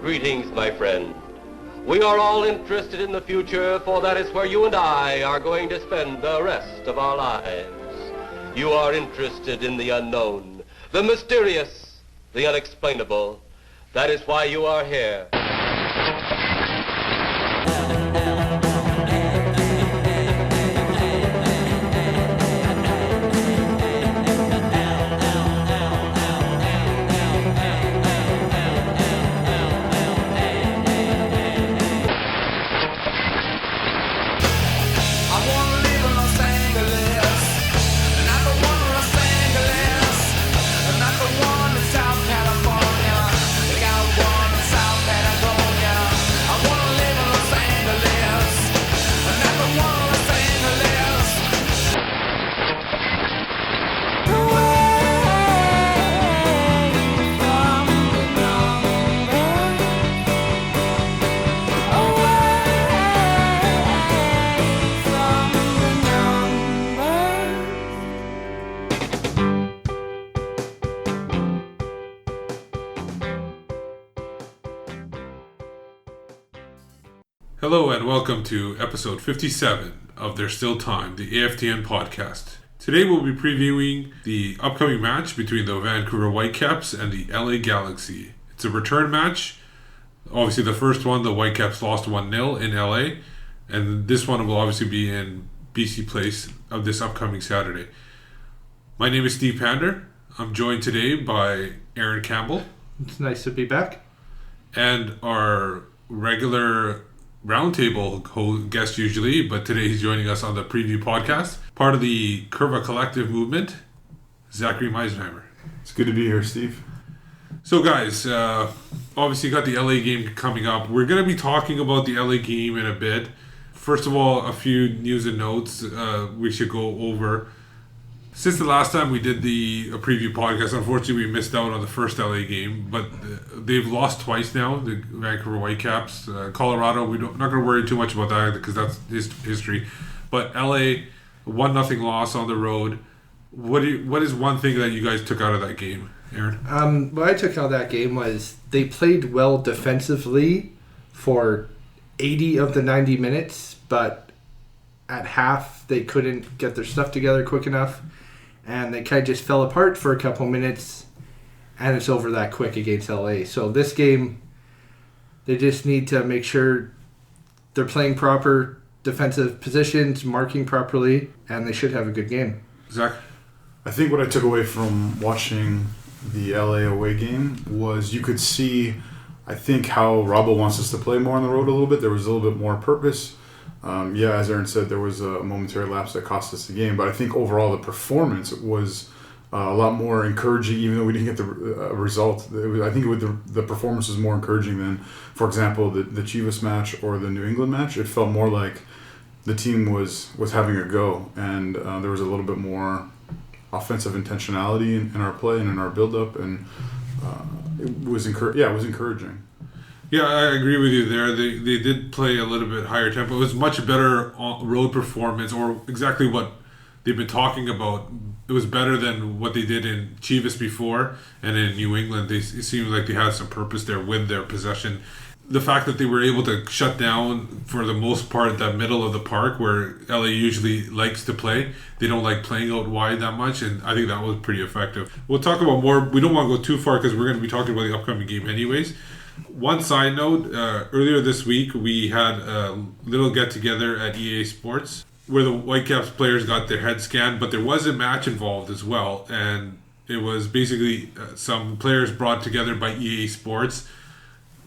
Greetings, my friend. We are all interested in the future, for that is where you and I are going to spend the rest of our lives. You are interested in the unknown, the mysterious, the unexplainable. That is why you are here. Hello and welcome to episode 57 of There's Still Time, the AFTN podcast. Today we'll be previewing the upcoming match between the Vancouver Whitecaps and the LA Galaxy. It's a return match. Obviously the first one, the Whitecaps lost 1-0 in LA, and this one will obviously be in BC Place of this upcoming Saturday. My name is Steve Pander. I'm joined today by Aaron Campbell. It's nice to be back. And our regular roundtable guest usually, but today he's joining us on the preview podcast. Part of the Curva Collective movement, Zachary Meisenheimer. It's good to be here, Steve. So guys, obviously you got the LA game coming up. We're going to be talking about the LA game in a bit. First of all, a few news and notes we should go over. Since the last time we did a preview podcast, unfortunately we missed out on the first LA game, but they've lost twice now, the Vancouver Whitecaps. Colorado, not going to worry too much about that because that's history. But LA, 1-0 loss on the road. What is one thing that you guys took out of that game, Aaron? What I took out of that game was they played well defensively for 80 of the 90 minutes, but at half they couldn't get their stuff together quick enough. And they kind of just fell apart for a couple minutes, and it's over that quick against LA. So this game, they just need to make sure they're playing proper defensive positions, marking properly, and they should have a good game. Zach? I think what I took away from watching the LA away game was you could see, I think, how Robbo wants us to play more on the road a little bit. There was a little bit more purpose. As Aaron said, there was a momentary lapse that cost us the game, but I think overall the performance was a lot more encouraging, even though we didn't get the result. I think the performance was more encouraging than, for example, the Chivas match or the New England match. It felt more like the team was having a go, and there was a little bit more offensive intentionality in our play and in our build-up, and it was encouraging. Yeah, I agree with you there. They did play a little bit higher tempo. It was much better road performance, or exactly what they've been talking about. It was better than what they did in Chivas before, and in New England. It seemed like they had some purpose there with their possession. The fact that they were able to shut down, for the most part, that middle of the park where LA usually likes to play. They don't like playing out wide that much, and I think that was pretty effective. We'll talk about more. We don't want to go too far because we're going to be talking about the upcoming game anyways. One side note, earlier this week we had a little get-together at EA Sports where the Whitecaps players got their head scanned, but there was a match involved as well, and it was basically some players brought together by EA Sports.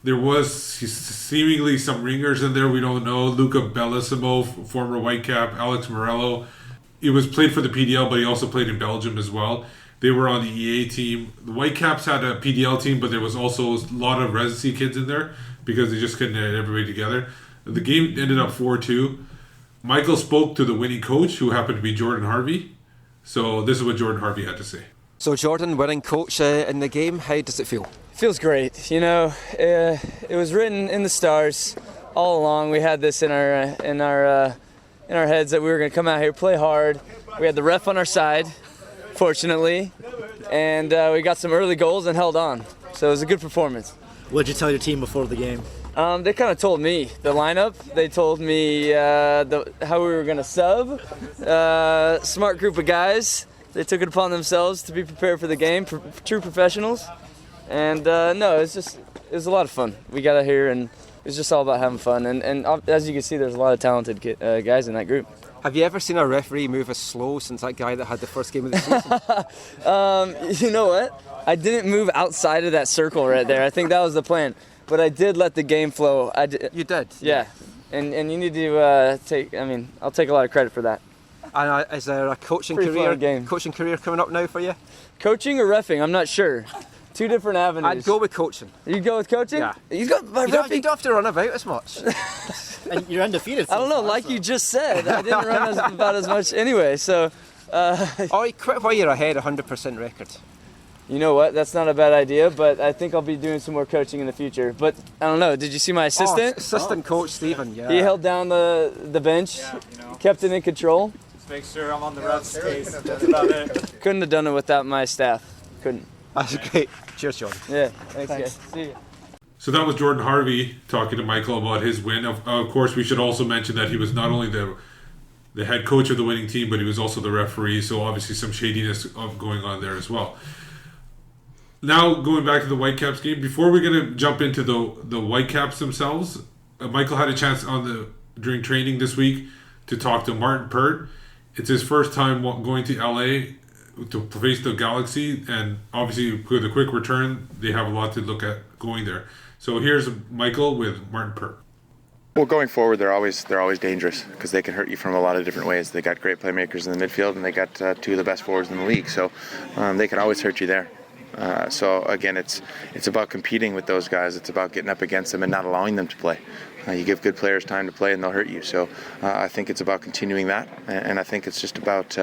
There was seemingly some ringers in there, we don't know. Luca Bellissimo, former Whitecap, Alex Morello. He was played for the PDL, but he also played in Belgium as well. They were on the EA team. The Whitecaps had a PDL team, but there was also a lot of residency kids in there because they just couldn't get everybody together. The game ended up 4-2. Michael spoke to the winning coach, who happened to be Jordan Harvey. So this is what Jordan Harvey had to say. So Jordan, winning coach in the game, how does it feel? Feels great. You know, it was written in the stars all along. We had this in our heads that we were going to come out here, play hard. We had the ref on our side, fortunately, and we got some early goals and held on. So it was a good performance. What did you tell your team before the game? They kind of told me the lineup. They told me how we were going to sub. Smart group of guys. They took it upon themselves to be prepared for the game. True professionals. And no, it was a lot of fun. We got out here and it was just all about having fun. And as you can see, there's a lot of talented guys in that group. Have you ever seen a referee move as slow since that guy that had the first game of the season? You know what? I didn't move outside of that circle right there. I think that was the plan. But I did let the game flow. You did? Yeah. And you need to I'll take a lot of credit for that. And is there a coaching career coming up now for you? Coaching or reffing? I'm not sure. Two different avenues. I'd go with coaching. You'd go with coaching? Yeah. You don't have to run about as much. And you're undefeated. I don't know, like you just said, I didn't run about as much anyway, so... you quit while you're ahead, 100% record. You know what, that's not a bad idea, but I think I'll be doing some more coaching in the future. But, I don't know, did you see my assistant? Assistant coach, Stephen, yeah. He held down the bench, kept it in control. Just make sure I'm on the ref's case, that's about it. Couldn't have done it without my staff, couldn't. That's great. Cheers, John. Yeah, thanks. Guys. See you. So that was Jordan Harvey talking to Michael about his win. Of course, we should also mention that he was not only the head coach of the winning team, but he was also the referee. So obviously some shadiness going on there as well. Now going back to the Whitecaps game, before we're going to jump into the Whitecaps themselves, Michael had a chance during training this week to talk to Martyn Pert. It's his first time going to LA to face the Galaxy, and obviously with a quick return, they have a lot to look at going there. So here's Michael with Martyn Pert. Well, going forward, they're always dangerous because they can hurt you from a lot of different ways. They got great playmakers in the midfield, and they got two of the best forwards in the league, so they can always hurt you there. So again, it's about competing with those guys. It's about getting up against them and not allowing them to play. You give good players time to play and they'll hurt you. So I think it's about continuing that, and I think it's just about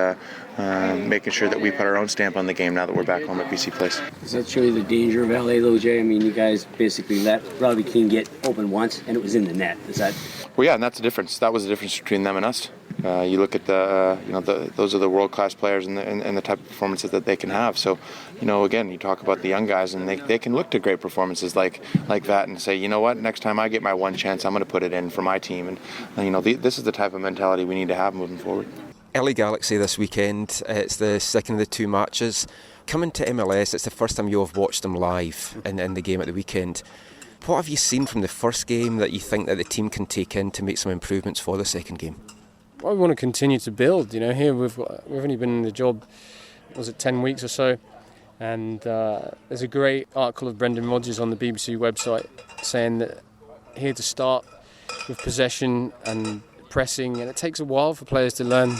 making sure that we put our own stamp on the game now that we're back home at BC Place. Does that show you the danger of LA though, Jay? I mean, you guys basically let Robbie Keane get open once and it was in the net. Is that? Well, yeah, and that's the difference. That was the difference between them and us. You look at those are the world-class players and the type of performances that they can have. So, again, you talk about the young guys, and they can look to great performances like that and say, you know what, next time I get my one chance, I'm going to put it in for my team. And this is the type of mentality we need to have moving forward. LA Galaxy this weekend. It's the second of the two matches. Coming to MLS, it's the first time you've watched them live in the game at the weekend. What have you seen from the first game that you think that the team can take in to make some improvements for the second game? Well, we want to continue to build. Here we've only been in the job, 10 weeks or so, and there's a great article of Brendan Rodgers on the BBC website saying that here to start with possession and pressing, and it takes a while for players to learn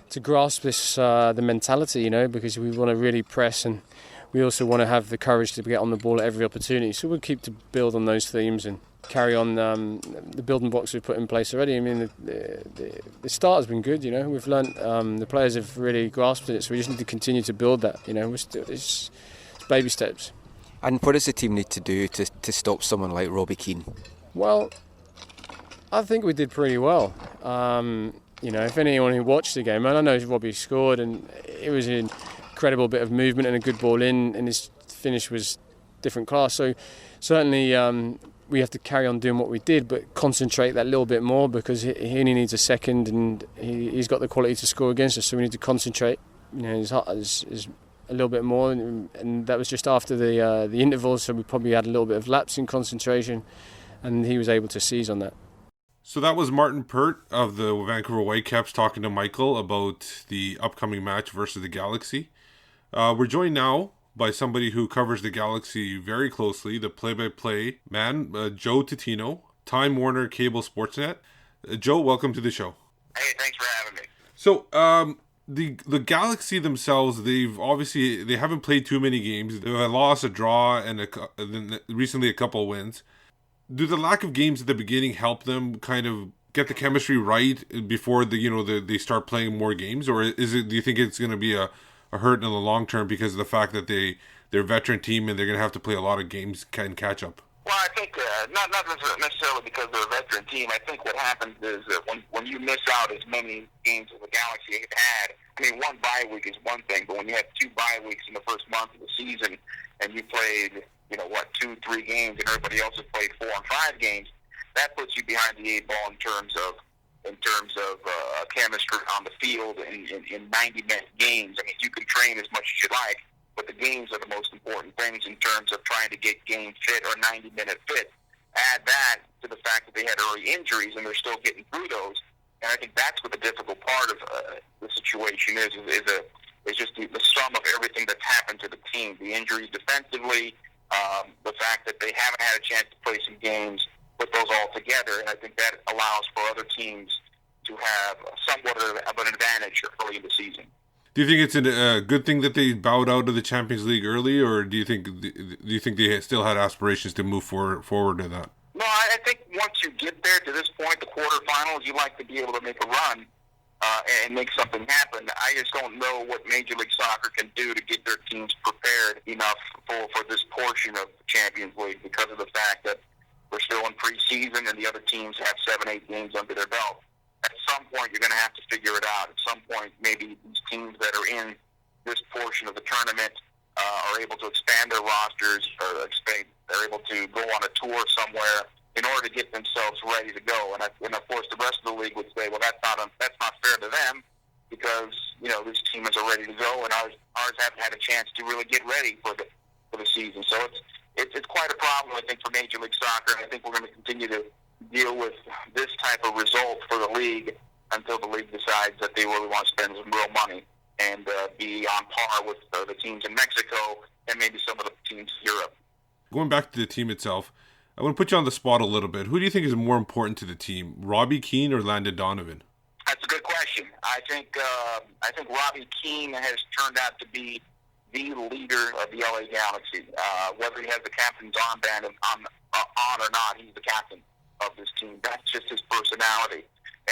to grasp this the mentality, because we want to really press, and we also want to have the courage to get on the ball at every opportunity. So we'll keep to build on those themes and carry on the building blocks we've put in place already. I mean, the start has been good. We've learnt, the players have really grasped it, so we just need to continue to build that. It's baby steps. And what does the team need to do to stop someone like Robbie Keane? Well, I think we did pretty well. If anyone who watched the game, and I know Robbie scored, and it was an incredible bit of movement and a good ball in, and his finish was different class. So certainly we have to carry on doing what we did, but concentrate that little bit more, because he only needs a second, and he's got the quality to score against us. So we need to concentrate. His heart is a little bit more, and that was just after the interval. So we probably had a little bit of lapse in concentration, and he was able to seize on that. So that was Martyn Pert of the Vancouver Whitecaps talking to Michael about the upcoming match versus the Galaxy. We're joined now by somebody who covers the Galaxy very closely, the play-by-play man, Joe Tutino, Time Warner Cable Sportsnet. Joe, welcome to the show. Hey, thanks for having me. So, the Galaxy themselves, they haven't played too many games. They've lost, a draw, and recently a couple wins. Do the lack of games at the beginning help them kind of get the chemistry right before they start playing more games, or do you think it's going to be a hurt in the long term because of the fact that they're a veteran team and they're going to have to play a lot of games and catch up? Well, I think not necessarily because they're a veteran team. I think what happens is that when you miss out as many games as the Galaxy had, one bye week is one thing, but when you have 2 bye weeks in the first month of the season and you played 2-3 games, and everybody else has played 4 and 5 games, that puts you behind the 8 ball in terms of chemistry on the field in 90-minute games. I mean, you can train as much as you like, but the games are the most important things in terms of trying to get game fit or 90-minute fit. Add that to the fact that they had early injuries and they're still getting through those, and I think that's what the difficult part of the situation is just the sum of everything that's happened to the team. The injuries defensively, the fact that they haven't had a chance to play some games, put those all together, and I think that allows for other teams to have somewhat of an advantage early in the season. Do you think it's a good thing that they bowed out of the Champions League early, or do you think they still had aspirations to move forward to that? No, I think once you get there to this point, the quarterfinals, you like to be able to make a run and make something happen. I just don't know what Major League Soccer can do to get their teams prepared enough for this portion of the Champions League, because of the fact that we're still in preseason and the other teams have 7-8 games under their belt. At some point, you're going to have to figure it out. At some point, maybe these teams that are in this portion of the tournament are able to expand their rosters, or they're able to go on a tour somewhere in order to get themselves ready to go. And of course, the rest of the league would say, well, that's not fair to them, because this team is ready to go, and ours haven't had a chance to really get ready for the season. So it's quite a problem, I think, for Major League Soccer, and I think we're going to continue to deal with this type of result for the league until the league decides that they really want to spend some real money and be on par with the teams in Mexico and maybe some of the teams in Europe. Going back to the team itself, I want to put you on the spot a little bit. Who do you think is more important to the team, Robbie Keane or Landon Donovan? That's a good question. I think Robbie Keane has turned out to be the leader of the LA Galaxy. Whether he has the captain's armband on or not, he's the captain of this team. That's just his personality.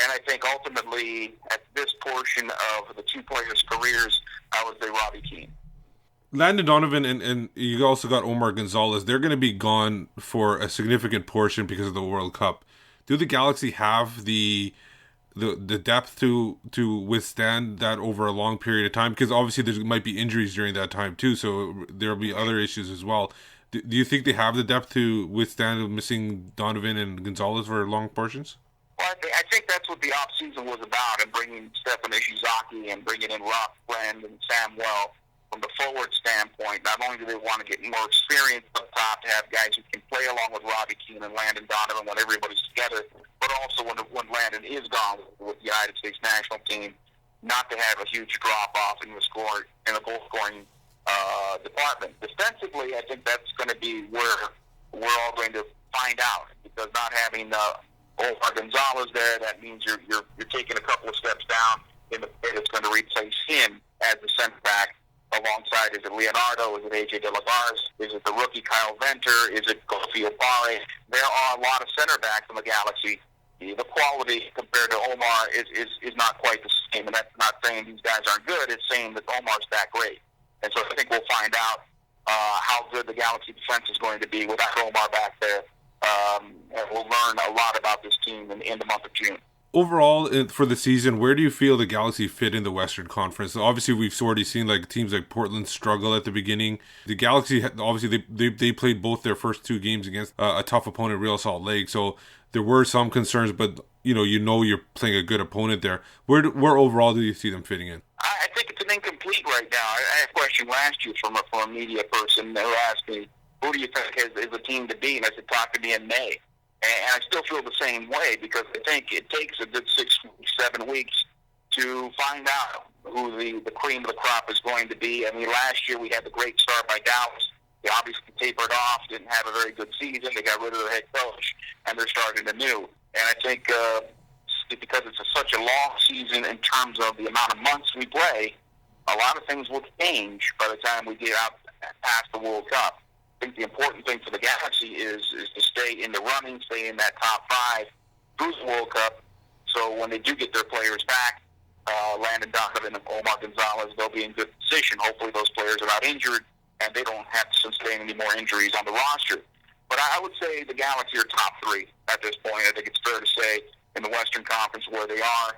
And I think ultimately, at this portion of the two players' careers, I would say Robbie Keane. Landon Donovan and you also got Omar Gonzalez. They're going to be gone for a significant portion because of the World Cup. Do the Galaxy have the depth to withstand that over a long period of time? Because obviously there might be injuries during that time too, so there'll be other issues as well. Do you think they have the depth to withstand missing Donovan and Gonzalez for long portions? Well, I think that's what the off-season was about, and bringing Stefan Ishizaki and bringing in Rob Friend and Samuel from the forward standpoint. Not only do they want to get more experience up top to have guys who can play along with Robbie Keane and Landon Donovan when everybody's together, but also when Landon is gone with the United States national team, not to have a huge drop-off in the goal-scoring department. Defensively, I think that's going to be where we're all going to find out, because not having Omar Gonzalez there, that means you're taking a couple of steps down in the player that's going to replace him as the center back. Alongside, is it Leonardo? Is it AJ De La Garza? Is it the rookie Kyle Venter? Is it Kofi Opare? There are a lot of center backs in the Galaxy. The quality compared to Omar is not quite the same, and that's not saying these guys aren't good. It's saying that Omar's that great. And so I think we'll find out how good the Galaxy defense is going to be without Omar back there. And we'll learn a lot about this team in the month of June. Overall, for the season, where do you feel the Galaxy fit in the Western Conference? Obviously, we've already seen teams like Portland struggle at the beginning. The Galaxy, obviously, they played both their first 2 games against a tough opponent, Real Salt Lake. So there were some concerns, but you're playing a good opponent there. Where overall do you see them fitting in? I think it's an incomplete right now. I had a question last year from a media person who asked me, who do you think is a team to beat? And I said, talk to me in May. And I still feel the same way, because I think it takes a good 6-7 weeks to find out who the cream of the crop is going to be. I mean, last year we had the great start by Dallas. They obviously tapered off, didn't have a very good season. They got rid of their head coach, and they're starting anew. And I think because it's such a long season in terms of the amount of months we play, a lot of things will change by the time we get out past the World Cup. I think the important thing for the Galaxy is to stay in the running, stay in that top 5 through the World Cup. So when they do get their players back, Landon Donovan and Omar Gonzalez, they'll be in good position. Hopefully those players are not injured and they don't have to sustain any more injuries on the roster. But I would say the Galaxy are top 3 at this point. I think it's fair to say in the Western Conference where they are.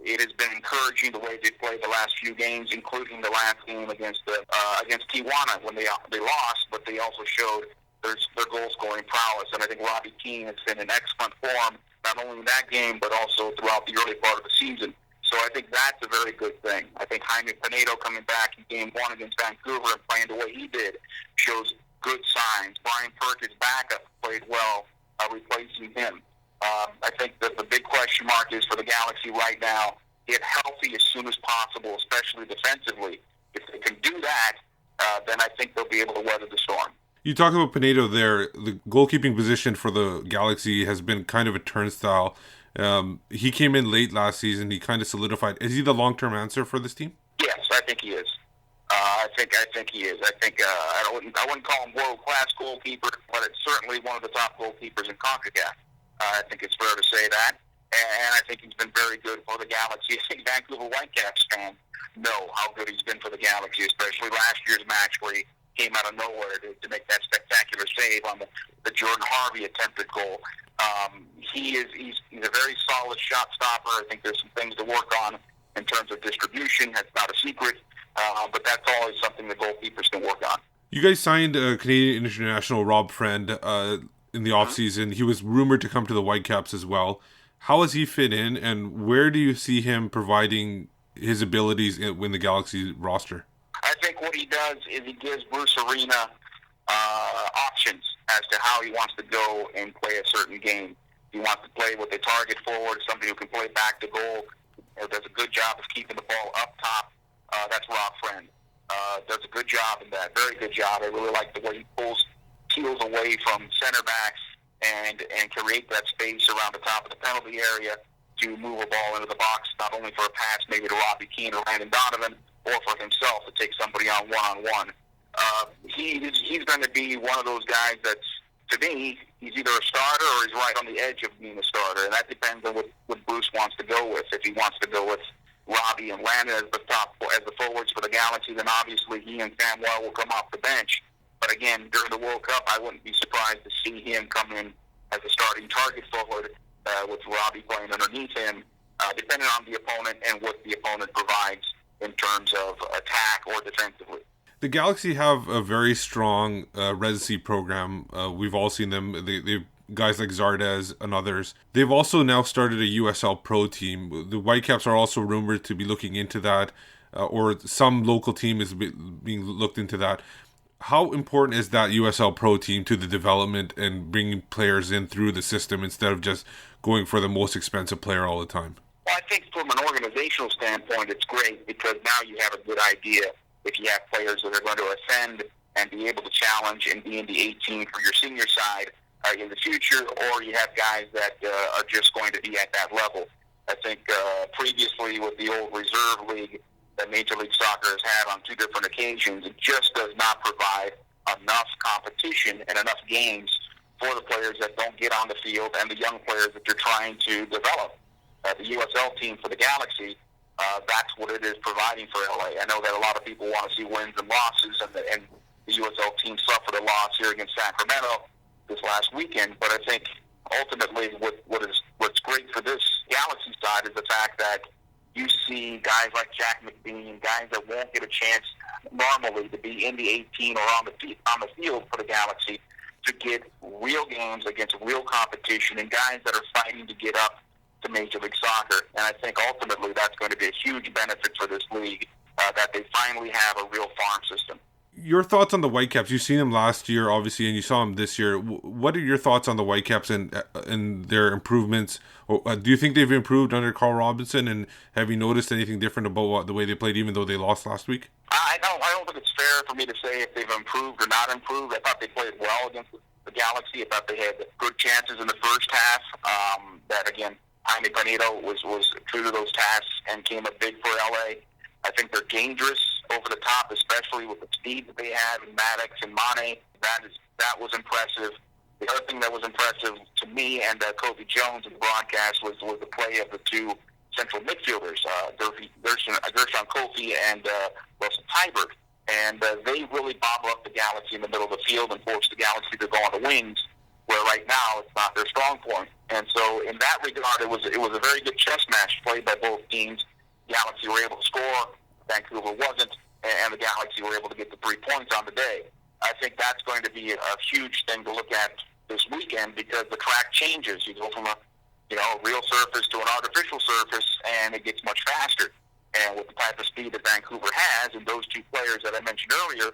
it has been encouraging the way they played the last few games, including the last game against Tijuana when they lost, but they also showed their goal-scoring prowess. And I think Robbie Keane has been in excellent form, not only in that game, but also throughout the early part of the season. So I think that's a very good thing. I think Jaime Pinedo coming back in Game 1 against Vancouver and playing the way he did shows good signs. Martyn Pert, his backup, played well, replacing him. I think that the big question mark is for the Galaxy right now, get healthy as soon as possible, especially defensively. If they can do that, then I think they'll be able to weather the storm. You talk about Pinedo there. The goalkeeping position for the Galaxy has been kind of a turnstile. He came in late last season. He kind of solidified. Is he the long-term answer for this team? Yes, I think he is. I think he is. I think I wouldn't call him world-class goalkeeper, but it's certainly one of the top goalkeepers in CONCACAF. I think it's fair to say that. And I think he's been very good for the Galaxy. I think Vancouver Whitecaps fans know how good he's been for the Galaxy, especially last year's match where he came out of nowhere to make that spectacular save on the Jordan Harvey attempted goal. He's a very solid shot stopper. I think there's some things to work on in terms of distribution. That's not a secret, but that's always something the goalkeepers can work on. You guys signed Canadian international Rob Friend in the offseason. He was rumored to come to the Whitecaps as well. How has he fit in, and where do you see him providing his abilities in the Galaxy roster? I think what he does is he gives Bruce Arena options as to how he wants to go and play a certain game. He wants to play with a target forward, somebody who can play back to goal, does a good job of keeping the ball up top. That's Rob Friend. Does a good job in that, very good job. I really like the way he peels away from center backs and create that space around the top of the penalty area to move a ball into the box, not only for a pass maybe to Robbie Keane or Landon Donovan, or for himself to take somebody on one-on-one. He's going to be one of those guys that's, to me, he's either a starter or he's right on the edge of being a starter, and that depends on what Bruce wants to go with. If he wants to go with Robbie and Landon as the forwards for the Galaxy, then obviously he and Samuel will come off the bench. But again, during the World Cup, I wouldn't be surprised to see him come in as a starting target forward with Robbie playing underneath him, depending on the opponent and what the opponent provides in terms of attack or defensively. The Galaxy have a very strong residency program. We've all seen them. They guys like Zardes and others. They've also now started a USL Pro team. The Whitecaps are also rumored to be looking into that, or some local team is being looked into that. How important is that USL Pro team to the development and bringing players in through the system instead of just going for the most expensive player all the time? Well, I think from an organizational standpoint, it's great because now you have a good idea if you have players that are going to ascend and be able to challenge and be in the 18 for your senior side in the future, or you have guys that are just going to be at that level. I think previously with the old reserve league that Major League Soccer has had on two different occasions, it just does not provide enough competition and enough games for the players that don't get on the field and the young players that you're trying to develop. The USL team for the Galaxy, that's what it is providing for LA. I know that a lot of people want to see wins and losses, and the USL team suffered a loss here against Sacramento this last weekend, but I think ultimately what's great for this Galaxy side is the fact that you see guys like Jack McBean, guys that won't get a chance normally to be in the 18 or on the field for the Galaxy, to get real games against real competition and guys that are fighting to get up to Major League Soccer. And I think ultimately that's going to be a huge benefit for this league, that they finally have a real farm system. Your thoughts on the Whitecaps? You've seen them last year, obviously, and you saw them this year. What are your thoughts on the Whitecaps and their improvements? Do you think they've improved under Carl Robinson, and have you noticed anything different about the way they played, even though they lost last week? I don't think it's fair for me to say if they've improved or not improved. I thought they played well against the Galaxy. I thought they had good chances in the first half. That again, Jaime Pinedo was true to those tasks and came up big for LA. I think they're dangerous over the top, especially with the speed that they have in Maddox and Mane. That was impressive. The other thing that was impressive to me and Kobe Jones in the broadcast was the play of the two central midfielders, Gershon Kofi and Russell Tybert. And they really bobble up the Galaxy in the middle of the field and force the Galaxy to go on the wings, where right now it's not their strong point. And so in that regard, it was a very good chess match played by both teams. Galaxy were able to score, Vancouver wasn't, and the Galaxy were able to get the 3 points on the day. I think that's going to be a huge thing to look at this weekend because the track changes. You go from a real surface to an artificial surface, and it gets much faster. And with the type of speed that Vancouver has, and those two players that I mentioned earlier,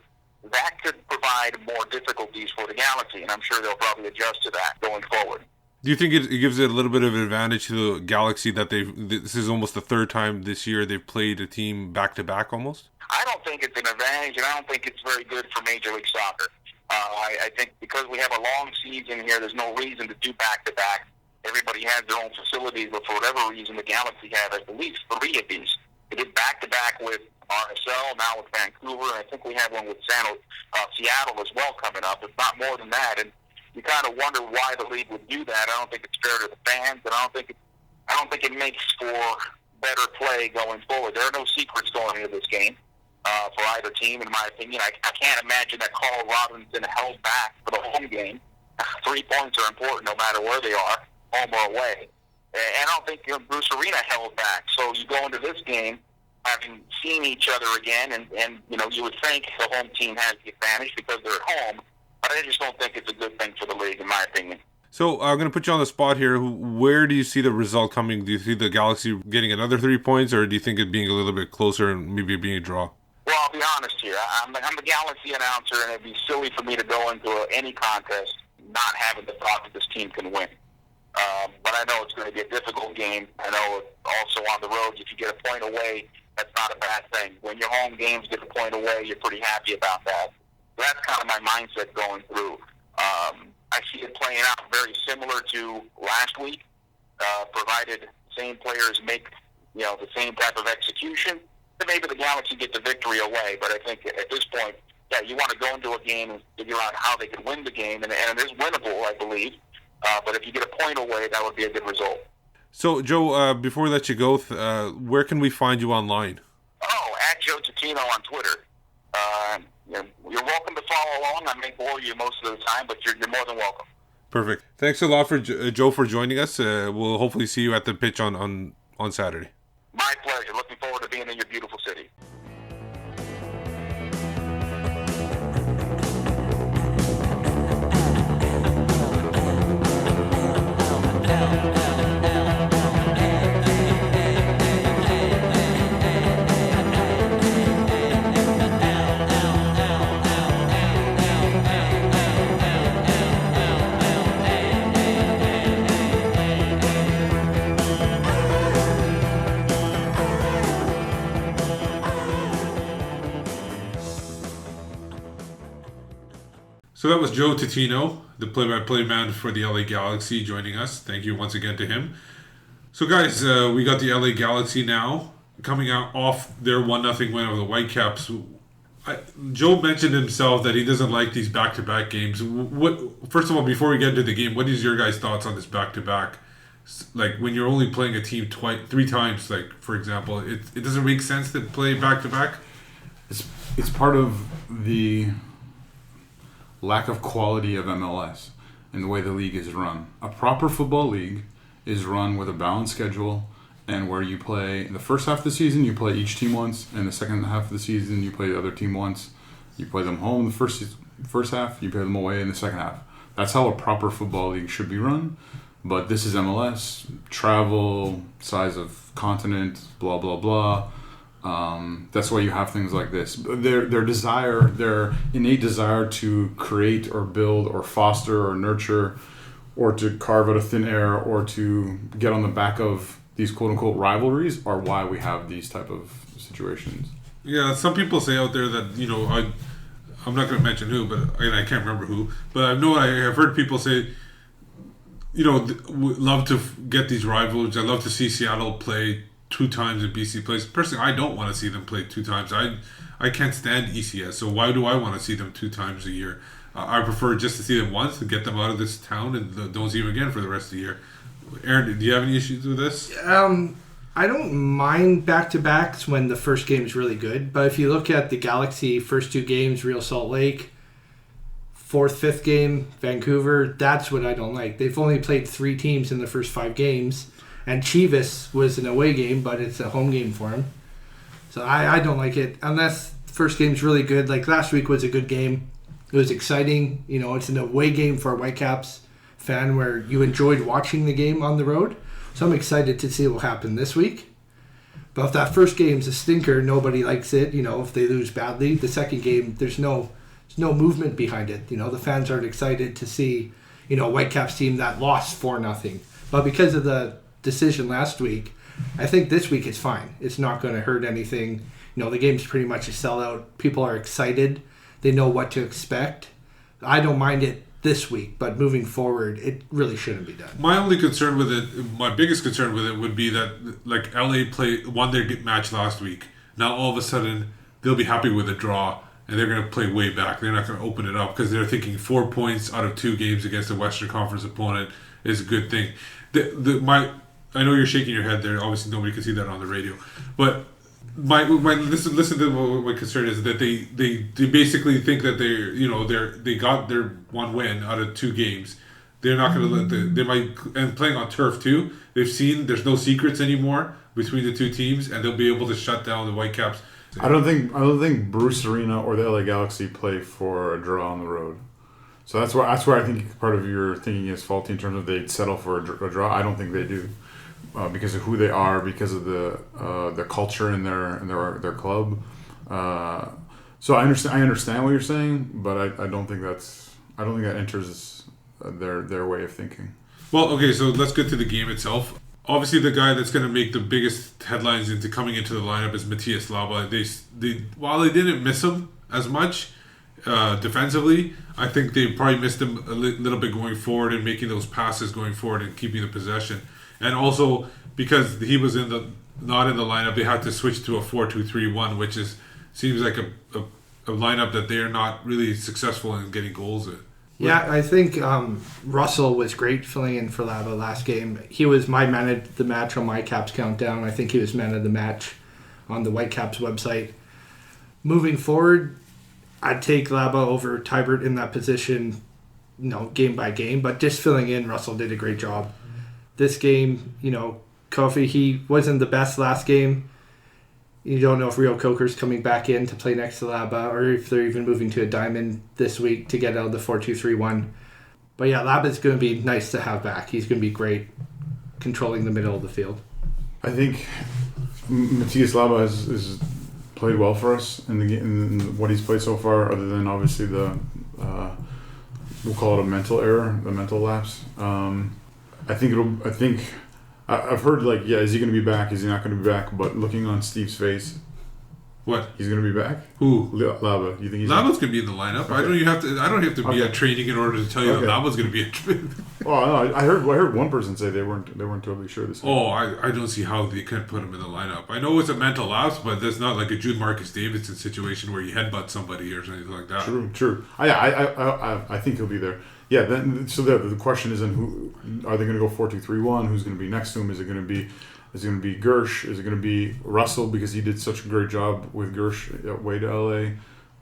that could provide more difficulties for the Galaxy, and I'm sure they'll probably adjust to that going forward. Do you think it gives it a little bit of an advantage to the Galaxy that this is almost the third time this year they've played a team back-to-back almost? I don't think it's an advantage, and I don't think it's very good for Major League Soccer. I think because we have a long season here, there's no reason to do back-to-back. Everybody has their own facilities, but for whatever reason, the Galaxy have at least 3 of these. They did back-to-back with RSL, now with Vancouver, and I think we have one with Seattle as well coming up. It's not more than that, and you kind of wonder why the league would do that. I don't think it's fair to the fans, and I don't think it makes for better play going forward. There are no secrets going into this game for either team, in my opinion. I can't imagine that Carl Robinson held back for the home game. 3 points are important no matter where they are, home or away. And I don't think Bruce Arena held back. So you go into this game having seen each other again, and you would think the home team has the advantage because they're at home. But I just don't think it's a good thing for the league, in my opinion. So I'm going to put you on the spot here. Where do you see the result coming? Do you see the Galaxy getting another 3 points, or do you think it being a little bit closer and maybe being a draw? Well, I'll be honest here. I'm the Galaxy announcer, and it'd be silly for me to go into any contest not having the thought that this team can win. But I know it's going to be a difficult game. I know also on the road, if you get a point away, that's not a bad thing. When your home games get a point away, you're pretty happy about that. So that's kind of my mindset going through. I see it playing out very similar to last week, provided the same players make the same type of execution. Then maybe the Galaxy get the victory away. But I think at this point, you want to go into a game and figure out how they can win the game, and it is winnable, I believe. But if you get a point away, that would be a good result. So, Joe, before we let you go, where can we find you online? Oh, at Joe Tutino on Twitter. You're welcome to follow along. I may bore you most of the time, but you're more than welcome. Perfect. Thanks a lot for Joe for joining us. We'll hopefully see you at the pitch on Saturday. My pleasure. Looking forward to being in your beautiful city. So that was Joe Tutino, the play-by-play man for the LA Galaxy, joining us. Thank you once again to him. So guys, we got the LA Galaxy now coming out off their 1-0 win over the Whitecaps. Joe mentioned himself that he doesn't like these back-to-back games. First of all, before we get into the game, what is your guys' thoughts on this back-to-back? Like when you're only playing a team 3 times, like for example, it doesn't make sense to play back-to-back? It's part of the lack of quality of MLS and the way the league is run. A proper football league is run with a balanced schedule, and where you play in the first half of the season, you play each team once, and the second half of the season, you play the other team once. You play them home in the first half, you play them away in the second half. That's how a proper football league should be run. But this is MLS, travel, size of continent, blah, blah, blah. That's why you have things like this. Their innate desire to create or build or foster or nurture or to carve out of thin air or to get on the back of these quote-unquote rivalries are why we have these type of situations. Yeah, some people say out there that, I'm not going to mention who, but I can't remember who, but I've heard people say, love to get these rivalries. I love to see Seattle play 2 times in BC plays. Personally, I don't want to see them play 2 times. I can't stand ECS, so why do I want to see them 2 times a year? I prefer just to see them once to get them out of this town and don't see them again for the rest of the year. Aaron, do you have any issues with this? I don't mind back-to-backs when the first game is really good, but if you look at the Galaxy first 2 games, Real Salt Lake, 4th, 5th game, Vancouver, that's what I don't like. They've only played 3 teams in the first 5 games, And Chivas was an away game, but it's a home game for him. So I don't like it unless first game's really good. Like last week was a good game. It was exciting. You know, it's an away game for a Whitecaps fan where you enjoyed watching the game on the road. So I'm excited to see what will happen this week. But if that first game's a stinker, nobody likes it. You know, if they lose badly, the second game, there's no movement behind it. You know, the fans aren't excited to see, you know, a Whitecaps team that lost 4-0. But because of the decision last week, I think this week it's fine. It's not going to hurt anything. You know, the game's pretty much a sellout. People are excited. They know what to expect. I don't mind it this week, but moving forward, it really shouldn't be done. My only concern with it, my biggest concern with it would be that, like, LA won their match last week. Now all of a sudden, they'll be happy with a draw, and they're going to play way back. They're not going to open it up because they're thinking 4 points out of 2 games against a Western Conference opponent is a good thing. I know you're shaking your head there. Obviously, nobody can see that on the radio, but listen to what my concern is that they basically think that they got their 1 win out of 2 games. They're not going to let they might, and playing on turf too. They've seen there's no secrets anymore between the 2 teams, and they'll be able to shut down the Whitecaps. I don't think Bruce Arena or the LA Galaxy play for a draw on the road. So that's where I think part of your thinking is faulty in terms of they'd settle for a draw. I don't think they do. Because of who they are, because of the culture in their club. So I understand what you're saying, but I don't think that enters their way of thinking. Well, okay, so let's get to the game itself. Obviously, the guy that's going to make the biggest headlines into coming into the lineup is Matías Laba. While they didn't miss him as much defensively, I think they probably missed him a little bit going forward and making those passes going forward and keeping the possession. And also, because he was not in the lineup, they had to switch to a 4-2-3-1, which seems like a lineup that they are not really successful in getting goals in. Yeah, I think Russell was great filling in for Laba last game. He was my man of the match on my Caps countdown. I think he was man of the match on the Whitecaps website. Moving forward, I'd take Laba over Tybert in that position, game by game. But just filling in, Russell did a great job. This game, Kofi, he wasn't the best last game. You don't know if Rio Coker's coming back in to play next to Laba or if they're even moving to a diamond this week to get out of the 4-2-3-1. But yeah, Laba's going to be nice to have back. He's going to be great controlling the middle of the field. I think Matías Laba has played well for us in what he's played so far, other than obviously the, we'll call it a mental error, the mental lapse. I've heard is he going to be back? Is he not going to be back? But looking on Steve's face, what, he's going to be back? Who? Laba. You think he's Laba's going to be in the lineup? Okay. I don't have to be at training in order to tell you that Laba's going to be at. Oh, no, I heard one person say they weren't totally sure this. Oh, I don't see how they can't put him in the lineup. I know it's a mental lapse, but that's not like a Jude Marcus Davidson situation where you headbutt somebody or something like that. True. I think he'll be there. Yeah, the question is, who are they going to go 4-2-3-1? Who's going to be next to him? Is it going to be Gersh? Is it going to be Russell, because he did such a great job with Gersh away to LA,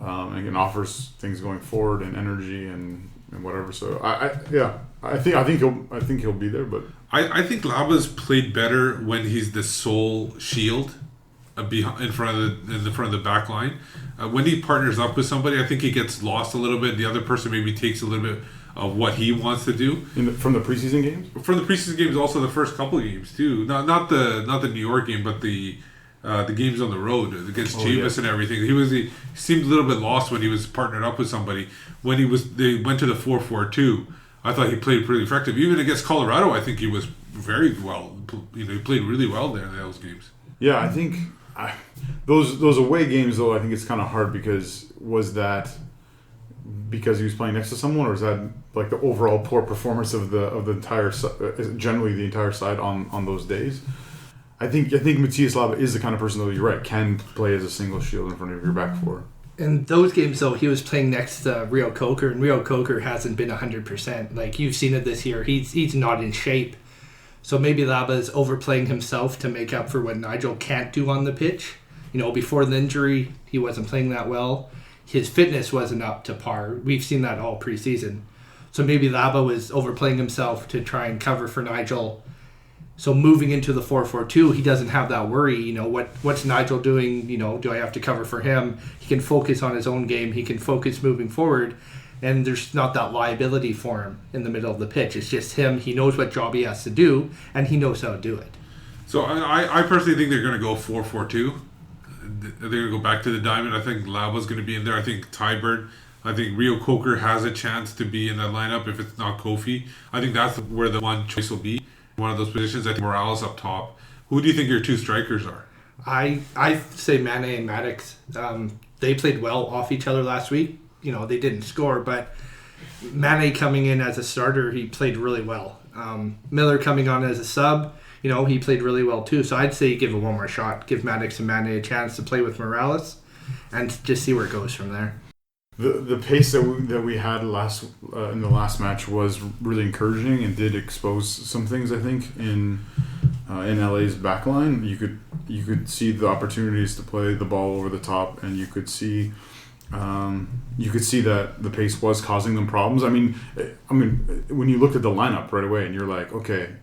and offers things going forward and energy and whatever. So I think he'll be there. But I think Laba's played better when he's the sole shield in front of the back line. When he partners up with somebody, I think he gets lost a little bit. The other person maybe takes a little bit of what he wants to do. From the preseason games? From the preseason games, also the first couple of games too. Not the New York game, but the games on the road against Chivas and everything. He seemed a little bit lost when he was partnered up with somebody. When they went to the 4-4-2, I thought he played pretty effective. Even against Colorado, I think he was very well. He played really well there in those games. Yeah, I think those away games, though, I think it's kind of hard because he was playing next to someone, or is that like the overall poor performance of the entire, generally the entire side on those days? I think Matías Laba is the kind of person, though, you're right, can play as a single shield in front of your back four. In those games, though, he was playing next to Rio Coker, and Rio Coker hasn't been 100%. Like, you've seen it this year. He's not in shape. So maybe Laba's overplaying himself to make up for what Nigel can't do on the pitch. Before the injury, he wasn't playing that well. His fitness wasn't up to par. We've seen that all preseason. So maybe Laba was overplaying himself to try and cover for Nigel So moving into the 4-4-2, he doesn't have that worry. What's Nigel doing? Do I have to cover for him? He can focus on his own game. He can focus moving forward. And there's not that liability for him in the middle of the pitch. It's just him. He knows what job he has to do, and he knows how to do it. So I personally think they're going to go 4-4-2. They're going to go back to the diamond. I think Laba's going to be in there. I think Tybert. I think Rio Coker has a chance to be in that lineup if it's not Kofi. I think that's where the one choice will be. One of those positions. I think Morales up top. Who do you think your two strikers are? I say Mane and Maddox. They played well off each other last week. They didn't score, but Mane coming in as a starter, he played really well. Miller coming on as a sub, he played really well too. So I'd say give it one more shot. Give Maddox and Mane a chance to play with Morales and just see where it goes from there. The pace that we had in the last match was really encouraging and did expose some things, I think, in LA's backline. You could see the opportunities to play the ball over the top, and you could see that the pace was causing them problems. I mean, when you looked at the lineup right away, and you're like, okay,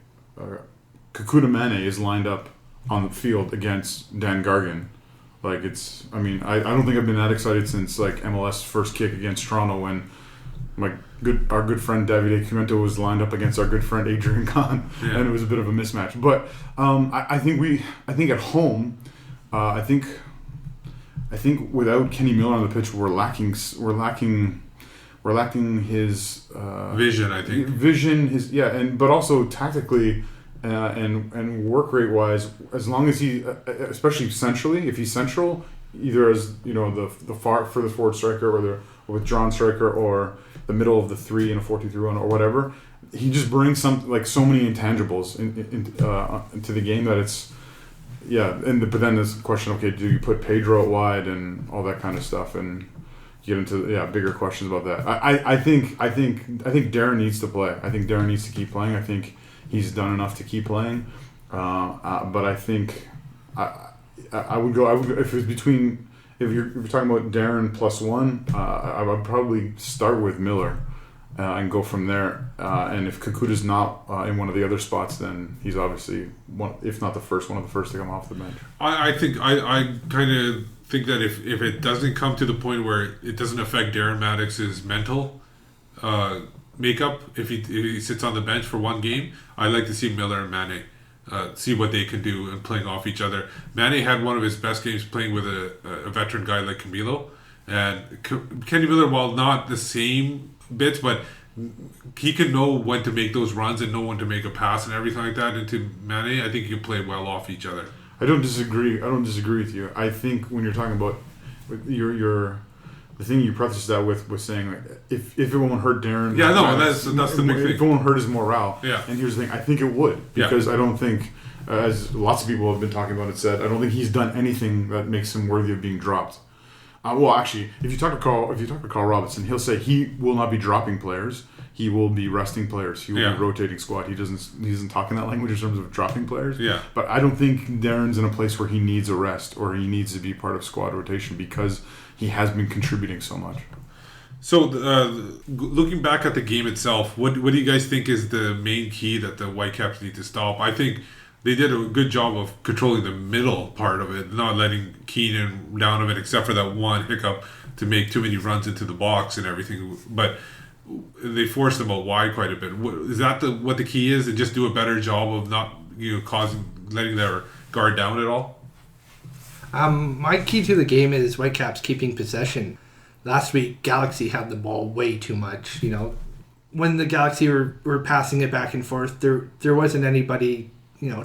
Kakuta Mane is lined up on the field against Dan Gargan. Like I don't think I've been that excited since like MLS first kick against Toronto when our good friend Davide Cimento was lined up against our good friend Adrian Khan, and it was a bit of a mismatch. But I think at home, I think without Kenny Miller on the pitch, we're lacking his vision. I think vision, but also tactically. And work rate wise, as long as he, especially centrally, if he's central, either as the forward striker or the withdrawn striker or the middle of the three in a 4-2-3-1 or whatever, he just brings so many intangibles into the game that it's but then there's the question, okay, do you put Pedro out wide and all that kind of stuff, and get into bigger questions about that. I think Darren needs to play. I think Darren needs to keep playing. I think he's done enough to keep playing, but I think I would go if it's between, if you're talking about Darren plus one, I would probably start with Miller and go from there. And if Kakuta's not in one of the other spots, then he's obviously one of the first to come off the bench. I kind of think that if it doesn't come to the point where it doesn't affect Darren Maddox's mental makeup, if he sits on the bench for one game, I like to see Miller and Mane see what they can do and playing off each other. Mane had one of his best games playing with a veteran guy like Camilo, and Kenny Miller, while not the same bits, but he can know when to make those runs and know when to make a pass and everything like that into Mane. I think you can play well off each other. I don't disagree with you. I think when you're talking about the thing you prefaced that with saying, like, if it won't hurt Darren, that's the big thing. If it won't hurt his morale, And here's the thing: I think it would, because I don't think, as lots of people have been talking about it, said, I don't think he's done anything that makes him worthy of being dropped. Well, actually, if you talk to Carl Robinson, he'll say he will not be dropping players. He will be resting players. He will be rotating squad. He doesn't talk in that language in terms of dropping players. Yeah. But I don't think Darren's in a place where he needs a rest or he needs to be part of squad rotation, because he has been contributing so much. So, looking back at the game itself, what do you guys think is the main key that the Whitecaps need to stop? I think they did a good job of controlling the middle part of it, not letting Keane down of it, except for that one hiccup to make too many runs into the box and everything. But they forced them out wide quite a bit. Is that what the key is? And just do a better job of not letting their guard down at all? My key to the game is Whitecaps keeping possession. Last week, Galaxy had the ball way too much. When the Galaxy were passing it back and forth, there wasn't anybody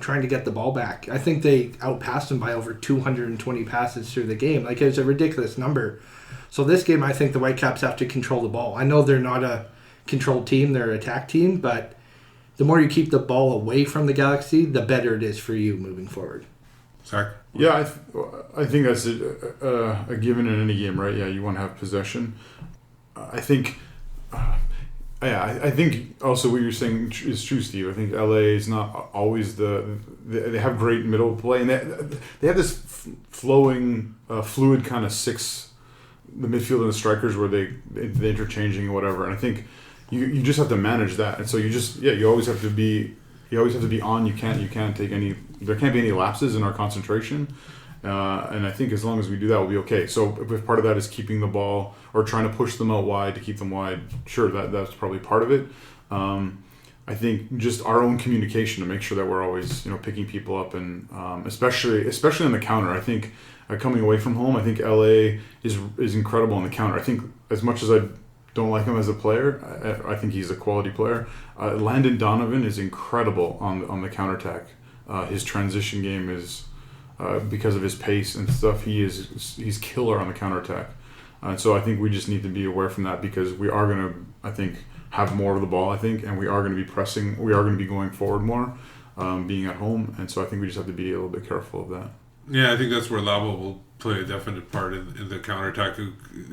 trying to get the ball back. I think they outpassed them by over 220 passes through the game. Like, it was a ridiculous number. So this game, I think the Whitecaps have to control the ball. I know they're not a controlled team, they're an attack team, but the more you keep the ball away from the Galaxy, the better it is for you moving forward. Zach? Yeah, I think that's a given in any game, right? Yeah, you want to have possession. I think also what you're saying is true, Steve. I think LA is not always they have great middle play, and they have this flowing, fluid kind of six, the midfield and the strikers where they interchanging or whatever. And I think you just have to manage that, and so you always have to be you always have to be on. You can't take any. There can't be any lapses in our concentration. And I think as long as we do that, we'll be okay. So if part of that is keeping the ball or trying to push them out wide to keep them wide, sure, that's probably part of it. I think just our own communication to make sure that we're always, picking people up, and especially on the counter. I think coming away from home, I think LA is incredible on the counter. I think as much as I don't like him as a player, I think he's a quality player. Landon Donovan is incredible on the counterattack. His transition game is. Because of his pace and stuff, he's killer on the counterattack. And so I think we just need to be aware from that, because we are going to, I think, have more of the ball, and we are going to be pressing, we are going to be going forward more, being at home. And so I think we just have to be a little bit careful of that. Yeah, I think that's where Labo will play a definite part in the counterattack,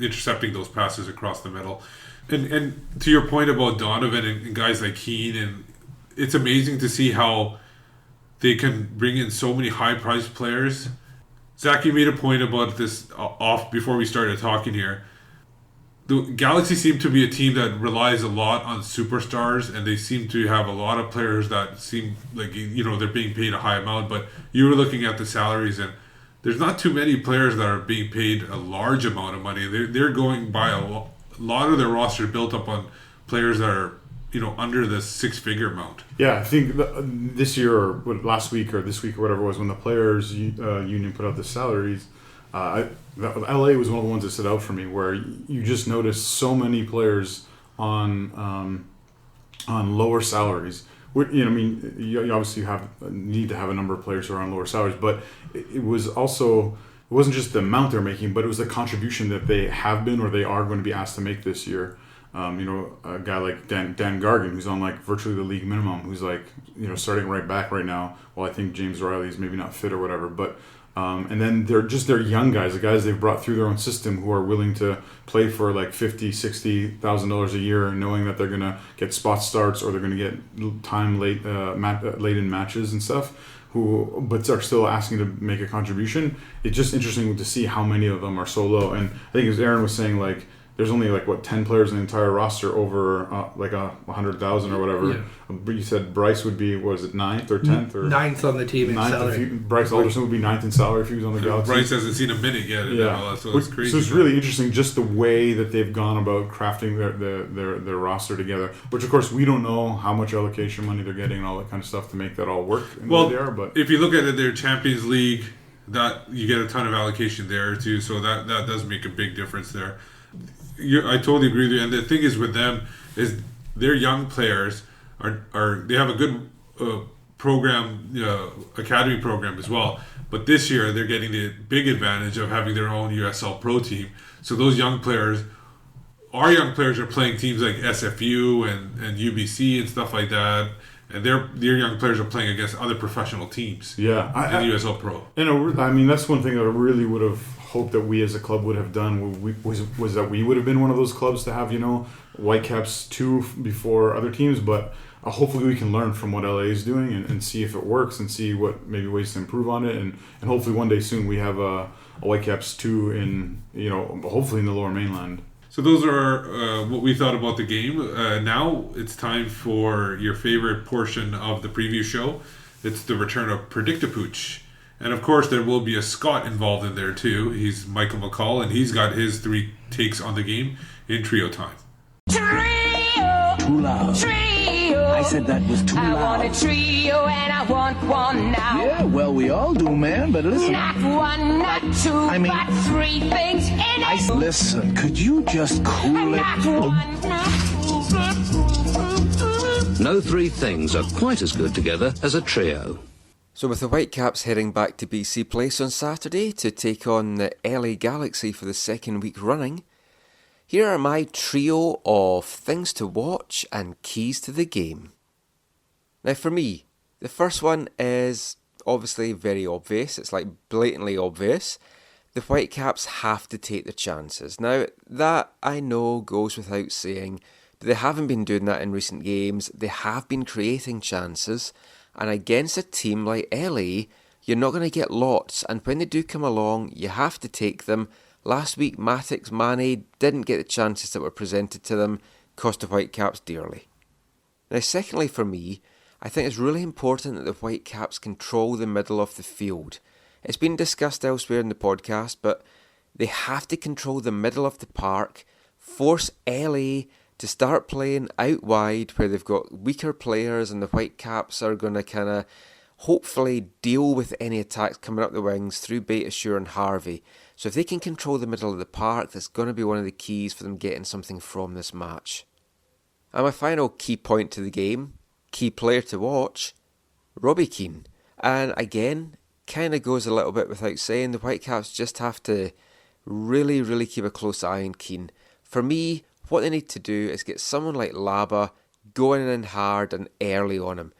intercepting those passes across the middle. And to your point about Donovan and guys like Keane, and it's amazing to see how they can bring in so many high-priced players. Zach, you made a point about this off before we started talking here. The Galaxy seem to be a team that relies a lot on superstars, and they seem to have a lot of players that seem like, they're being paid a high amount. But you were looking at the salaries, and there's not too many players that are being paid a large amount of money. They're going by a lot of their roster built up on players that are under the six-figure amount. Yeah, I think this year or last week or this week or whatever it was, when the players union put out the salaries, LA was one of the ones that stood out for me, where you just noticed so many players on lower salaries. You obviously need to have a number of players who are on lower salaries, but it wasn't just the amount they're making, but it was the contribution that they have been or they are going to be asked to make this year. A guy like Dan Gargan, who's on virtually the league minimum, who's starting right back right now. Well, I think James Riley is maybe not fit or whatever, but and then they're young guys, the guys they've brought through their own system, who are willing to play for $50,000-$60,000 a year, knowing that they're gonna get spot starts or they're gonna get time late in matches and stuff. But are still asking to make a contribution. It's just interesting to see how many of them are so low. And I think as Aaron was saying, there's only 10 players in the entire roster over 100,000 or whatever. Yeah. But you said Bryce would be, what is it, 9th or 10th? Or 9th on the team in salary. Bryce Alderson would be 9th in salary if he was on the Galaxy. Bryce hasn't seen a minute yet. Yeah. So it's crazy. So it's really interesting just the way that they've gone about crafting their roster together, which of course we don't know how much allocation money they're getting and all that kind of stuff to make that all work. But if you look at it, their Champions League, that you get a ton of allocation there too, so that does make a big difference there. I totally agree with you. And the thing is with them is their young players they have a good program, academy program as well. But this year they're getting the big advantage of having their own USL Pro team. So those our young players are playing teams like SFU and UBC and stuff like that. And their young players are playing against other professional teams. Yeah, in USL Pro. And that's one thing that I really would have hoped that we as a club would have done was that we would have been one of those clubs to have Whitecaps 2 before other teams. But hopefully we can learn from what LA is doing and see if it works and see what maybe ways to improve on it. And hopefully one day soon we have a Whitecaps 2 in hopefully in the Lower Mainland. So those are what we thought about the game. Now it's time for your favorite portion of the preview show. It's the return of Predict-a-Pooch. And of course there will be a Scot involved in there too. He's Michael McCall, and he's got his 3 takes on the game in trio time. Trio! Too loud. Trio! I said that was too loud. I want a trio and I want one now. Yeah, well, we all do, man, but listen. Not one, not two, but 3 things in it. Listen, could you just cool it? Not one, not two. No 3 things are quite as good together as a trio. So with the Whitecaps heading back to BC Place on Saturday to take on the LA Galaxy for the 2nd week running, here are my trio of things to watch and keys to the game. Now for me, the first one is obviously very obvious. It's blatantly obvious. The Whitecaps have to take their chances. Now that I know goes without saying, but they haven't been doing that in recent games. They have been creating chances. And against a team like LA, you're not going to get lots. And when they do come along, you have to take them. Last week, Matix, Mane didn't get the chances that were presented to them. Cost the Whitecaps dearly. Now, secondly for me, I think it's really important that the Whitecaps control the middle of the field. It's been discussed elsewhere in the podcast, but they have to control the middle of the park, force LA to start playing out wide where they've got weaker players, and the Whitecaps are going to kind of hopefully deal with any attacks coming up the wings through Beitashour and Harvey. So if they can control the middle of the park, that's going to be one of the keys for them getting something from this match. And my final key point to the game, key player to watch, Robbie Keane. And again, kind of goes a little bit without saying, the Whitecaps just have to really, really keep a close eye on Keane. For me, what they need to do is get someone like Laba going in hard and early on him.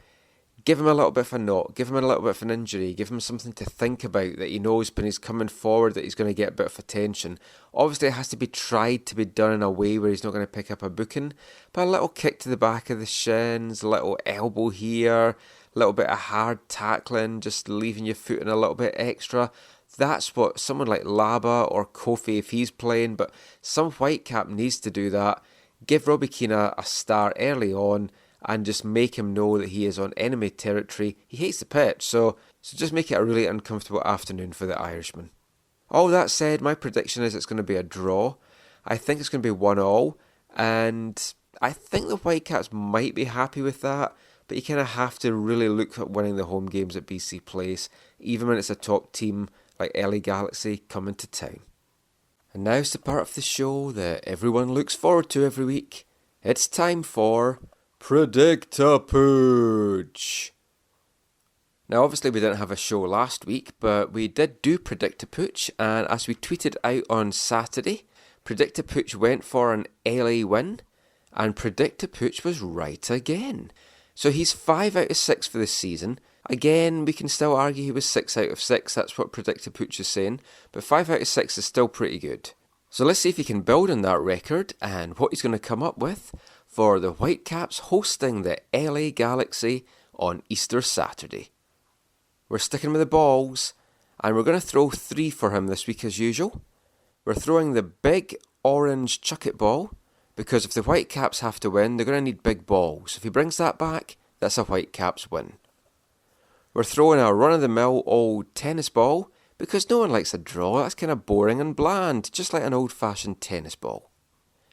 Give him a little bit of a knock, give him a little bit of an injury, give him something to think about that he knows when he's coming forward that he's going to get a bit of attention. Obviously it has to be tried to be done in a way where he's not going to pick up a booking, but a little kick to the back of the shins, a little elbow here, a little bit of hard tackling, just leaving your foot in a little bit extra. That's what someone like Laba or Kofi, if he's playing, but some Whitecap needs to do that. Give Robbie Keane a start early on and just make him know that he is on enemy territory. He hates the pitch, so just make it a really uncomfortable afternoon for the Irishman. All that said, my prediction is it's going to be a draw. I think it's going to be 1-1, and I think the Whitecaps might be happy with that, but you kind of have to really look at winning the home games at BC Place, even when it's a top team like LA Galaxy coming to town. And now's the part of the show that everyone looks forward to every week. It's time for Predict-a-Pooch. Now obviously we didn't have a show last week, but we did do Predict-a-Pooch, and as we tweeted out on Saturday, Predict-a-Pooch went for an LA win, and Predict-a-Pooch was right again. So he's 5 out of 6 for this season. Again, we can still argue he was 6 out of 6, that's what Predict-a-Pooch is saying, but 5 out of 6 is still pretty good. So let's see if he can build on that record and what he's going to come up with for the Whitecaps hosting the LA Galaxy on Easter Saturday. We're sticking with the balls, and we're going to throw 3 for him this week as usual. We're throwing the big orange chuck it ball, because if the Whitecaps have to win, they're going to need big balls. If he brings that back, that's a Whitecaps win. We're throwing a run-of-the-mill old tennis ball, because no one likes a draw. That's kind of boring and bland, just like an old-fashioned tennis ball.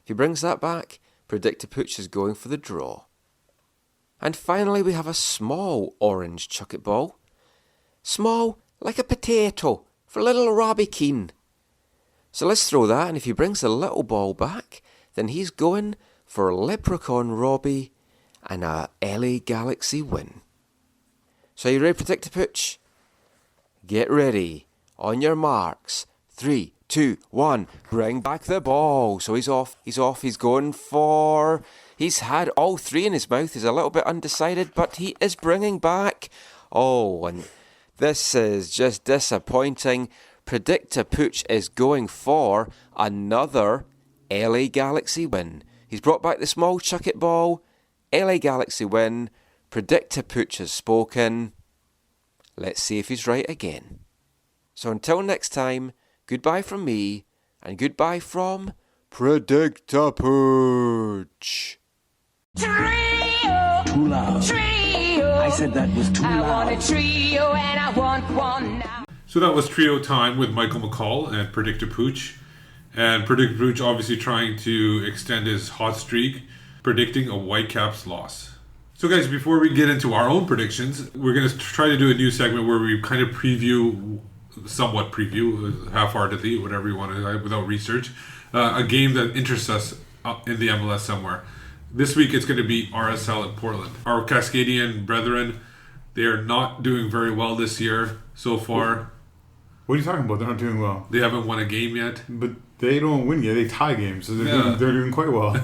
If he brings that back, Predict-a-Pooch is going for the draw. And finally, we have a small orange chuck it ball. Small, like a potato, for little Robbie Keane. So let's throw that, and if he brings the little ball back, then he's going for Leprechaun Robbie and a LA Galaxy win. So are you ready to Predict-a-Pooch? Get ready. On your marks. 3, 2, 1. Bring back the ball. So he's off. He's going for... He's had all 3 in his mouth. He's a little bit undecided, but he is bringing back... Oh, and this is just disappointing. Predict-a-Pooch is going for another LA Galaxy win. He's brought back the small chuck it ball. LA Galaxy win. Predict-a-Pooch has spoken. Let's see if he's right again. So until next time, goodbye from me, and goodbye from Predict-a-Pooch. Trio! Too loud. Trio! I said that was too loud. I want a trio and I want one now. So that was Trio Time with Michael McCall and Predict-a-Pooch. And Predict-a-Pooch obviously trying to extend his hot streak, predicting a Whitecaps loss. So guys, before we get into our own predictions, we're going to try to do a new segment where we kind of somewhat preview, half-heartedly, whatever you want to, without research, a game that interests us in the MLS somewhere. This week it's going to be RSL in Portland. Our Cascadian brethren, they are not doing very well this year so far. What are you talking about? They're not doing well. They haven't won a game yet. But they don't win yet. They tie games, so they're doing quite well.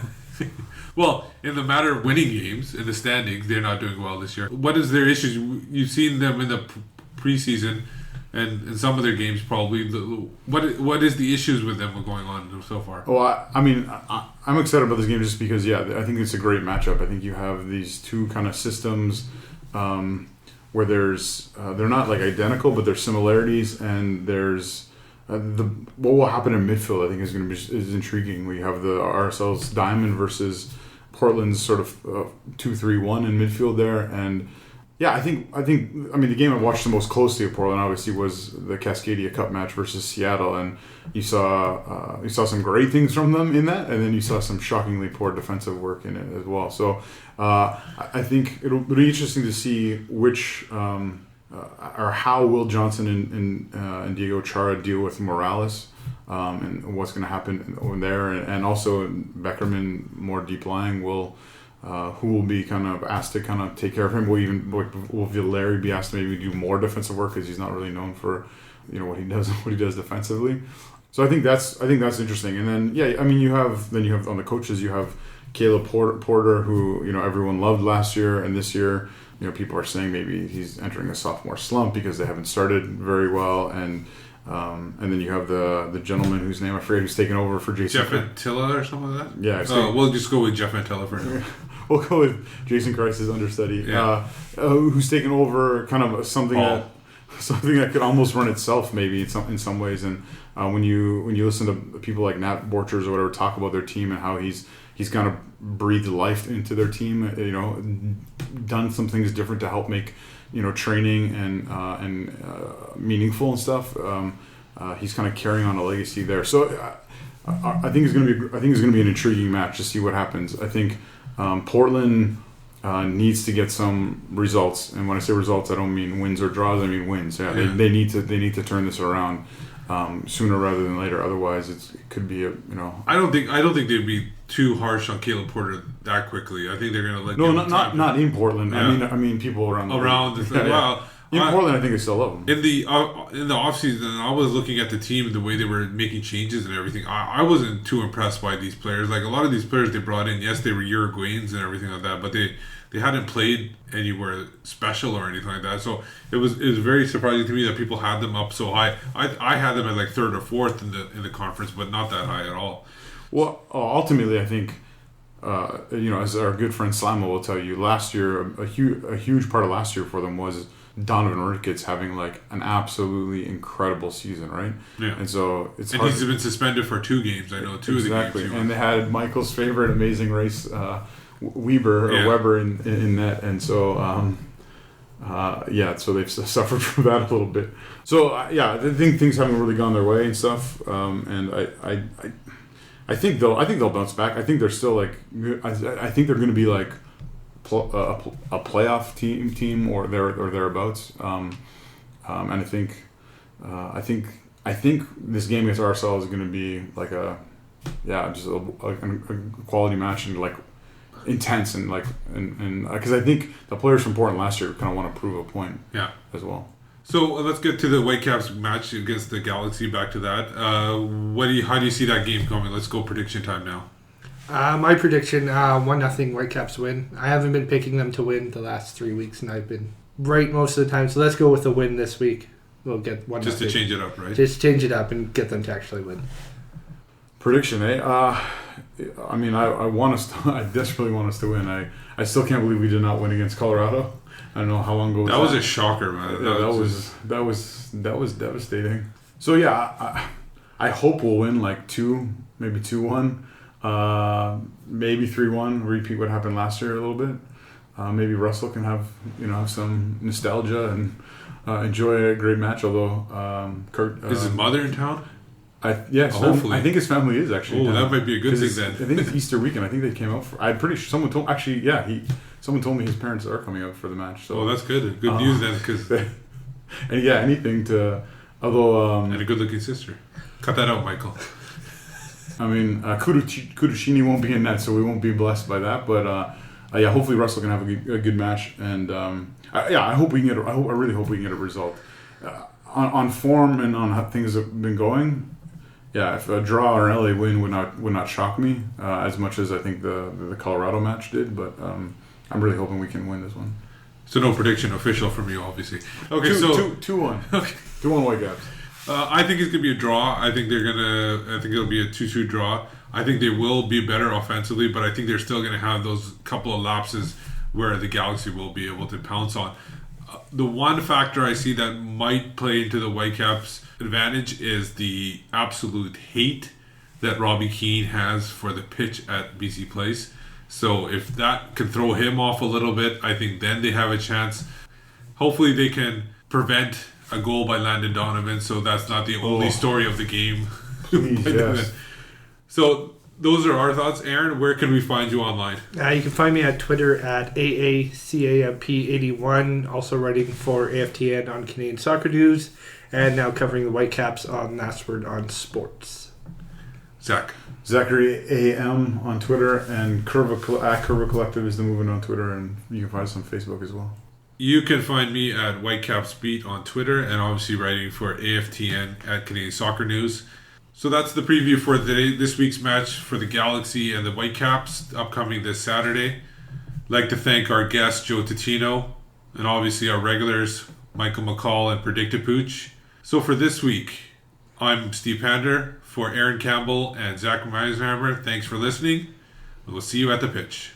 Well, in the matter of winning games in the standings, they're not doing well this year. What is their issues? You've seen them in the preseason and in some of their games probably. What is the issues with them going on so far? Well, I'm excited about this game just because, I think it's a great matchup. I think you have these two kind of systems where there's they're not like identical, but there's similarities, and there's what will happen in midfield. I think is intriguing. We have the RSL's Diamond versus Portland's sort of 2-3-1 in midfield there, and yeah, I think the game I watched the most closely of Portland obviously was the Cascadia Cup match versus Seattle, and you saw some great things from them in that, and then you saw some shockingly poor defensive work in it as well. So I think it'll be interesting to see which or how Will Johnson and Diego Chara deal with Morales. And what's going to happen over there, and also Beckerman more deep lying who will be kind of asked to kind of take care of him. Will Valeri be asked to maybe do more defensive work because he's not really known for what he does defensively. So I think that's interesting. And then you have on the coaches you have Caleb Porter who everyone loved last year, and this year people are saying maybe he's entering a sophomore slump because they haven't started very well, and then you have the gentleman whose name I forget who's taken over for Jason. Jeff Antilla or something like that? Yeah. We'll just go with Jeff Antilla for now. We'll go with Jason Christ's understudy, who's taken over kind of something that could almost run itself maybe in some ways. And when you listen to people like Nat Borchers or whatever talk about their team and how he's kind of breathed life into their team, done some things different to help make training and meaningful and stuff. He's kind of carrying on a legacy there. So I think it's going to be an intriguing match to see what happens. I think Portland needs to get some results, and when I say results, I don't mean wins or draws. I mean wins. Yeah. They need to turn this around sooner rather than later. Otherwise, it could be I don't think they'd be too harsh on Caleb Porter that quickly. I think they're going to let. No, not in Portland. Yeah. I mean people around the thing. Well, in Portland, I think they still love him. In the offseason, I was looking at the team and the way they were making changes and everything. I wasn't too impressed by these players. Like a lot of these players they brought in, yes, they were Uruguayans and everything like that, but they hadn't played anywhere special or anything like that. So it was very surprising to me that people had them up so high. I had them at like third or fourth in the conference, but not that high at all. Well, ultimately, I think as our good friend Slamo will tell you, last year a huge part of last year for them was Donovan Ricketts having like an absolutely incredible season, right? Yeah. And so he's been suspended for 2 games. I know 2 exactly. of the games. And they had Michael's favorite amazing race, Weber in net, and so so they've suffered from that a little bit. So I think things haven't really gone their way and stuff. And I think they'll bounce back. I think they're still like I think they're going to be like a playoff team or thereabouts. And I think this game against RSL is going to be like a quality match and like intense and because I think the players from Portland last year kind of want to prove a point as well. So let's get to the Whitecaps match against the Galaxy. Back to that. How do you see that game coming? Let's go prediction time now. My prediction: 1-0 Whitecaps win. I haven't been picking them to win the last 3 weeks, and I've been right most of the time. So let's go with a win this week. We'll get 1-0. Just to change it up, right? Just change it up and get them to actually win. Prediction, I mean, I desperately want us to win. I still can't believe we did not win against Colorado. I don't know how long ago. That was a shocker, man. That was devastating. So yeah, I hope we'll win like 2, maybe 2-1, maybe 3-1. Repeat what happened last year a little bit. Maybe Russell can have some nostalgia and enjoy a great match. Although Kurt is his mother in town? Yes, hopefully. I think his family is actually. Oh, that might be a good thing then. I think it's Easter weekend. I think they came out for. I'm pretty sure someone told. Actually, someone told me his parents are coming out for the match. So that's good. Good news then, because. And anything to, although. And a good-looking sister. Cut that out, Michael. I mean, Kudushini won't be in that, so we won't be blessed by that. But hopefully Russell can have a good match, and I hope we can get. I really hope we can get a result. On form and on how things have been going. Yeah, if a draw or an LA win would not shock me as much as I think the Colorado match did, but I'm really hoping we can win this one. So no prediction official from you, obviously. Okay, 2-1. Okay. 2-1 Whitecaps. I think it's gonna be a draw. I think it'll be a 2-2 draw. I think they will be better offensively, but I think they're still gonna have those couple of lapses where the Galaxy will be able to pounce on. The one factor I see that might play into the Whitecaps' advantage is the absolute hate that Robbie Keane has for the pitch at BC Place. So if that can throw him off a little bit, I think then they have a chance. Hopefully they can prevent a goal by Landon Donovan, so that's not the only story of the game. Please, yes. So those are our thoughts. Aaron, where can we find you online? You can find me at Twitter at AACAMP81, also writing for AFTN on Canadian Soccer News, and now covering the Whitecaps on Last Word on Sports. Zach. Zachary AM on Twitter, and Curva Collective is the movement on Twitter, and you can find us on Facebook as well. You can find me at Whitecaps Beat on Twitter, and obviously writing for AFTN at Canadian Soccer News. So that's the preview for this week's match for the Galaxy and the Whitecaps, upcoming this Saturday. I'd like to thank our guest, Joe Tutino, and obviously our regulars, Michael McCall and Predictapooch. So for this week, I'm Steve Pander. For Aaron Campbell and Zach Meisenhammer, thanks for listening. We'll see you at the pitch.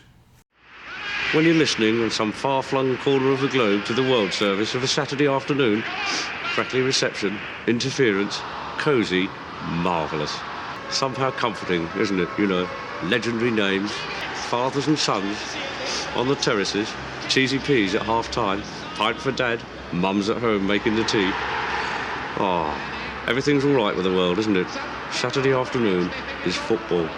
When you're listening in some far-flung corner of the globe to the World Service of a Saturday afternoon, crackly reception, interference, cosy, marvellous. Somehow comforting, isn't it? You know, legendary names, fathers and sons on the terraces, cheesy peas at half-time, pint for dad, mum's at home making the tea. Oh, everything's all right with the world, isn't it? Saturday afternoon is football.